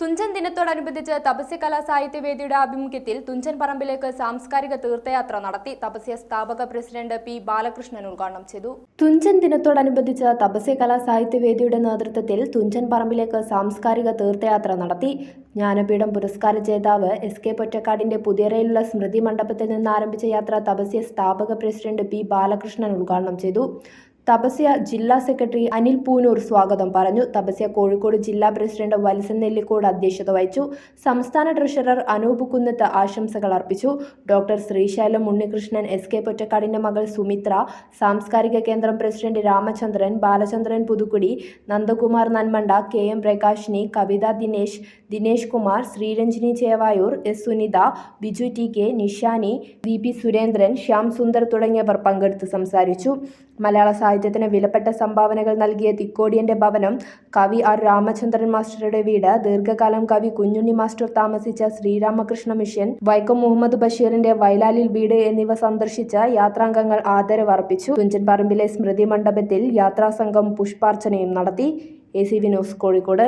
തുഞ്ചൻ ദിനത്തോടനുബന്ധിച്ച് തപസ്യ കലാ സാഹിത്യവേദിയുടെ ആഭിമുഖ്യത്തിൽ തുഞ്ചൻ പറമ്പിലേക്ക് സാംസ്കാരിക തീർത്ഥയാത്ര നടത്തി. തപസ്യ സ്ഥാപക പ്രസിഡന്റ് പി ബാലകൃഷ്ണൻ ഉദ്ഘാടനം ചെയ്തു. തുഞ്ചൻ ദിനത്തോടനുബന്ധിച്ച് തപസ്യ കലാ സാഹിത്യവേദിയുടെ നേതൃത്വത്തിൽ തുഞ്ചൻ പറമ്പിലേക്ക് സാംസ്കാരിക തീർത്ഥയാത്ര നടത്തി. ജ്ഞാനപീഠം പുരസ്കാര ജേതാവ് എസ്.കെ. പൊറ്റക്കാടിന്റെ പുതിയറയിലുള്ള സ്മൃതി മണ്ഡപത്തിൽ നിന്ന് ആരംഭിച്ച യാത്ര തപസ്യ സ്ഥാപക പ്രസിഡന്റ് പി ബാലകൃഷ്ണൻ ഉദ്ഘാടനം ചെയ്തു. തപസ്യ ജില്ലാ സെക്രട്ടറി അനിൽ പൂനൂർ സ്വാഗതം പറഞ്ഞു. തപസ്യ കോഴിക്കോട് ജില്ലാ പ്രസിഡന്റ് വത്സൻ നെല്ലിക്കോട് അധ്യക്ഷത വഹിച്ചു. സംസ്ഥാന ട്രഷറർ അനൂപ് കുന്നത്ത് ആശംസകൾ അർപ്പിച്ചു. ഡോക്ടർ ശ്രീശൈലം ഉണ്ണികൃഷ്ണൻ, എസ്.കെ. പൊറ്റക്കാടിന്റെ മകൾ സുമിത്ര, സാംസ്കാരിക കേന്ദ്രം പ്രസിഡന്റ് രാമചന്ദ്രൻ, ബാലചന്ദ്രൻ പുതുക്കുടി, നന്ദകുമാർ നന്മണ്ട, കെ.എം. പ്രകാശിനി, കവിത ദിനേശ്, ദിനേശ് കുമാർ, ശ്രീരഞ്ജിനി ചേവായൂർ, എസ്. സുനിത, ബിജു ടി.കെ, നിഷാനി, വി.പി. സുരേന്ദ്രൻ, ശ്യാം സുന്ദർ തുടങ്ങിയവർ പങ്കെടുത്ത് സംസാരിച്ചു. മലയാള സാഹിത്യത്തിന് വിലപ്പെട്ട സംഭാവനകൾ നൽകിയ തിക്കോടിയന്റെ ഭവനം, കവി ആർ രാമചന്ദ്രൻ മാസ്റ്ററുടെ വീട്, ദീർഘകാലം കവി കുഞ്ഞുണ്ണി മാസ്റ്റർ താമസിച്ച ശ്രീരാമകൃഷ്ണ മിഷൻ, വൈക്കം മുഹമ്മദ് ബഷീറിന്റെ വയലാലിൽ വീട് എന്നിവ സന്ദർശിച്ച യാത്രാംഗങ്ങൾ ആദരവ് അർപ്പിച്ചു. തുഞ്ചൻ പറമ്പിലെ സ്മൃതി മണ്ഡപത്തിൽ യാത്രാസംഘം പുഷ്പാർച്ചനയും നടത്തി. ACV news Kozhikode.